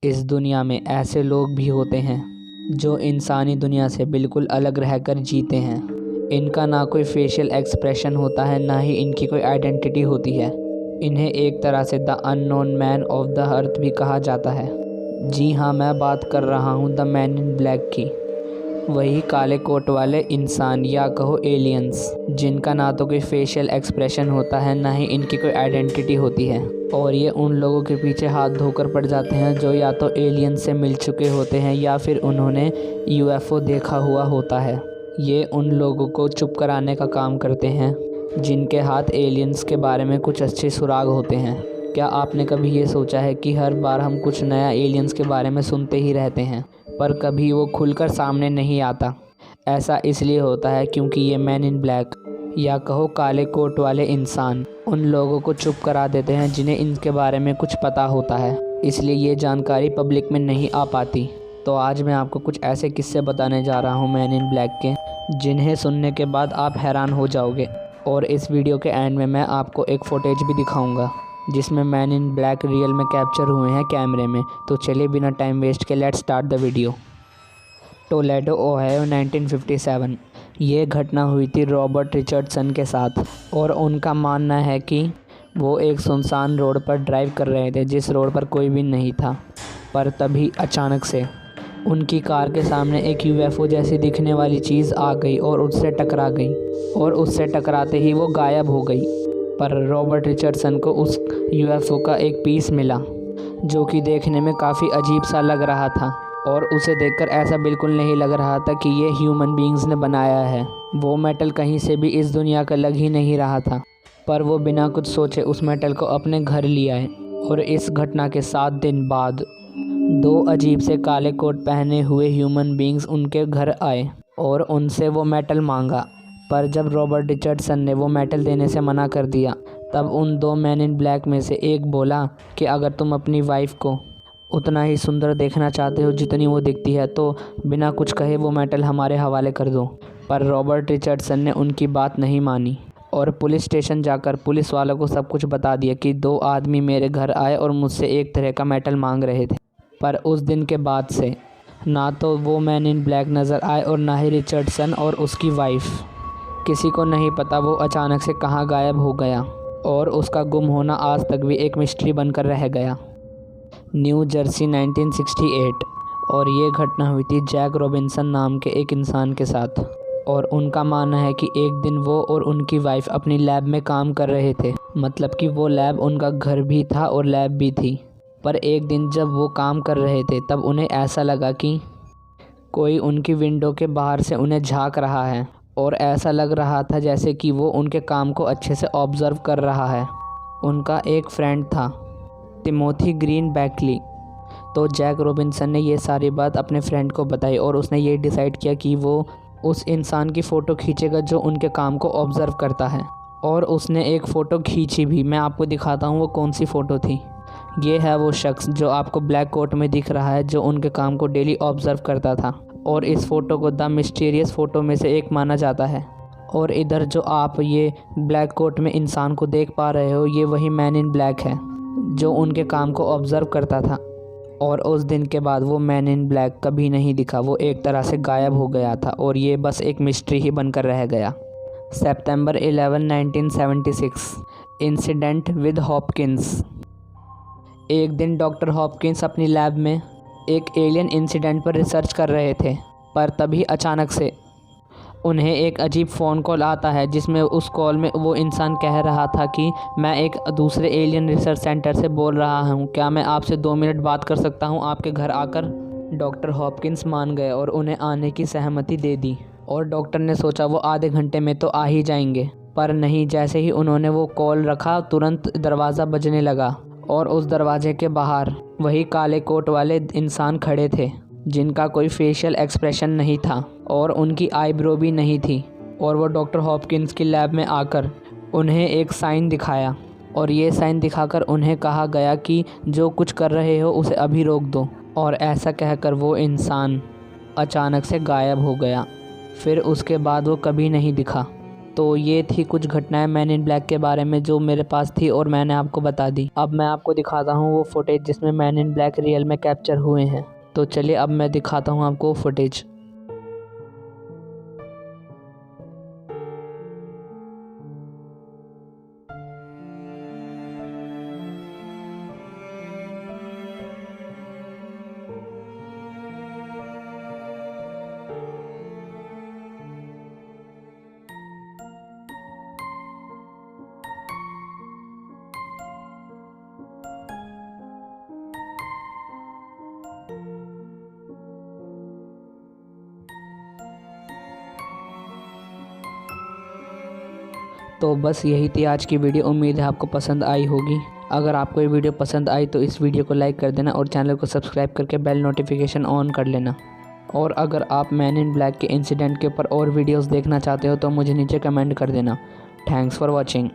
इस दुनिया में ऐसे लोग भी होते हैं जो इंसानी दुनिया से बिल्कुल अलग रहकर जीते हैं। इनका ना कोई फेशियल एक्सप्रेशन होता है, ना ही इनकी कोई आइडेंटिटी होती है। इन्हें एक तरह से the unknown man of the earth भी कहा जाता है। जी हाँ, मैं बात कर रहा हूँ द मैन इन ब्लैक की। वही काले कोट वाले इंसान या कहो एलियंस, जिनका ना तो कोई फेशियल एक्सप्रेशन होता है, ना ही इनकी कोई आइडेंटिटी होती है। और ये उन लोगों के पीछे हाथ धोकर पड़ जाते हैं जो या तो एलियंस से मिल चुके होते हैं या फिर उन्होंने यूएफओ देखा हुआ होता है। ये उन लोगों को चुप कराने का काम करते हैं जिनके हाथ एलियंस के बारे में कुछ अच्छे सुराग होते हैं। क्या आपने कभी ये सोचा है कि हर बार हम कुछ नया एलियंस के बारे में सुनते ही रहते हैं, पर कभी वो खुलकर सामने नहीं आता? ऐसा इसलिए होता है क्योंकि ये मैन इन ब्लैक या कहो काले कोट वाले इंसान उन लोगों को चुप करा देते हैं जिन्हें इनके बारे में कुछ पता होता है, इसलिए ये जानकारी पब्लिक में नहीं आ पाती। तो आज मैं आपको कुछ ऐसे किस्से बताने जा रहा हूँ मैन इन ब्लैक के, जिन्हें सुनने के बाद आप हैरान हो जाओगे। और इस वीडियो के एंड में मैं आपको एक फुटेज भी दिखाऊंगा जिसमें मैन इन ब्लैक रियल में कैप्चर हुए हैं कैमरे में। तो चलिए बिना टाइम वेस्ट के let's start the video. Toledo Ohio 1957। ये घटना हुई थी रॉबर्ट रिचर्डसन के साथ, और उनका मानना है कि वो एक सुनसान रोड पर ड्राइव कर रहे थे जिस रोड पर कोई भी नहीं था। पर तभी अचानक से उनकी कार के सामने एक यूएफओ जैसी दिखने वाली चीज़ आ गई और उससे टकरा गई, और उससे टकराते ही वो गायब हो गई। पर रॉबर्ट रिचर्डसन को उस यूएफओ का एक पीस मिला जो कि देखने में काफ़ी अजीब सा लग रहा था, और उसे देखकर ऐसा बिल्कुल नहीं लग रहा था कि ये ह्यूमन बीइंग्स ने बनाया है। वो मेटल कहीं से भी इस दुनिया का लग ही नहीं रहा था, पर वो बिना कुछ सोचे उस मेटल को अपने घर ले आए। और इस घटना के 7 दिन बाद 2 अजीब से काले कोट पहने हुए ह्यूमन बीइंग्स उनके घर आए और उनसे वो मेटल मांगा। पर जब रॉबर्ट रिचर्डसन ने वो मेटल देने से मना कर दिया, तब उन 2 मैन इन ब्लैक में से एक बोला कि अगर तुम अपनी वाइफ को उतना ही सुंदर देखना चाहते हो जितनी वो दिखती है, तो बिना कुछ कहे वो मेटल हमारे हवाले कर दो। पर रॉबर्ट रिचर्डसन ने उनकी बात नहीं मानी और पुलिस स्टेशन जाकर पुलिस वालों को सब कुछ बता दिया कि 2 आदमी मेरे घर आए और मुझसे एक तरह का मेटल मांग रहे थे। पर उस दिन के बाद से ना तो वो मैन इन ब्लैक नज़र आए और ना ही रिचर्डसन और उसकी वाइफ। किसी को नहीं पता वो अचानक से कहाँ गायब हो गया, और उसका गुम होना आज तक भी एक मिस्ट्री बनकर रह गया। New Jersey 1968। और ये घटना हुई थी जैक रॉबिन्सन नाम के एक इंसान के साथ। और उनका मानना है कि एक दिन वो और उनकी वाइफ अपनी लैब में काम कर रहे थे, मतलब कि वो लैब उनका घर भी था और लैब भी थी। पर एक दिन जब वो काम कर रहे थे तब उन्हें ऐसा लगा कि कोई उनकी विंडो के बाहर से उन्हें झांक रहा है, और ऐसा लग रहा था जैसे कि वो उनके काम को अच्छे से ऑब्ज़र्व कर रहा है। उनका एक फ्रेंड था, टिमोथी ग्रीन बैकली। तो जैक रॉबिन्सन ने ये सारी बात अपने फ्रेंड को बताई और उसने ये डिसाइड किया कि वो उस इंसान की फ़ोटो खींचेगा जो उनके काम को ऑब्ज़र्व करता है। और उसने एक फ़ोटो खींची भी। मैं आपको दिखाता हूँ वो कौन सी फ़ोटो थी। ये है वो शख्स जो आपको ब्लैक कोट में दिख रहा है, जो उनके काम को डेली ऑब्ज़र्व करता था, और इस फ़ोटो को द मिस्टीरियस फ़ोटो में से एक माना जाता है। और इधर जो आप ये ब्लैक कोट में इंसान को देख पा रहे हो, ये वही मैन इन ब्लैक है जो उनके काम को ऑब्ज़र्व करता था। और उस दिन के बाद वो मैन इन ब्लैक कभी नहीं दिखा, वो एक तरह से गायब हो गया था, और ये बस एक मिस्ट्री ही बनकर रह गया। सितंबर 11, 1976। Incident with Hopkins. एक दिन डॉक्टर हॉपकिंस अपनी लैब में एक एलियन इंसिडेंट पर रिसर्च कर रहे थे, पर तभी अचानक से उन्हें एक अजीब फ़ोन कॉल आता है, जिसमें उस कॉल में वो इंसान कह रहा था कि मैं एक दूसरे एलियन रिसर्च सेंटर से बोल रहा हूँ, क्या मैं आपसे 2 मिनट बात कर सकता हूँ आपके घर आकर? डॉक्टर हॉपकिंस मान गए और उन्हें आने की सहमति दे दी। और डॉक्टर ने सोचा वो आधे घंटे में तो आ ही जाएंगे, पर नहीं। जैसे ही उन्होंने वो कॉल रखा, तुरंत दरवाज़ा बजने लगा, और उस दरवाजे के बाहर वही काले कोट वाले इंसान खड़े थे जिनका कोई फेशियल एक्सप्रेशन नहीं था और उनकी आईब्रो भी नहीं थी। और वो डॉक्टर हॉपकिंस की लैब में आकर उन्हें एक साइन दिखाया, और ये साइन दिखाकर उन्हें कहा गया कि जो कुछ कर रहे हो उसे अभी रोक दो। और ऐसा कहकर वो इंसान अचानक से गायब हो गया। फिर उसके बाद वो कभी नहीं दिखा। तो ये थी कुछ घटनाएं मैन इन ब्लैक के बारे में जो मेरे पास थी और मैंने आपको बता दी। अब मैं आपको दिखाता हूँ वो फुटेज जिसमें मैन इन ब्लैक रियल में कैप्चर हुए हैं। तो चलिए अब मैं दिखाता हूँ आपको फुटेज। तो बस यही थी आज की वीडियो। उम्मीद है आपको पसंद आई होगी। अगर आपको ये वीडियो पसंद आई तो इस वीडियो को लाइक कर देना और चैनल को सब्सक्राइब करके बेल नोटिफिकेशन ऑन कर लेना। और अगर आप मैन इन ब्लैक के इंसिडेंट के ऊपर और वीडियोस देखना चाहते हो तो मुझे नीचे कमेंट कर देना। Thanks for watching.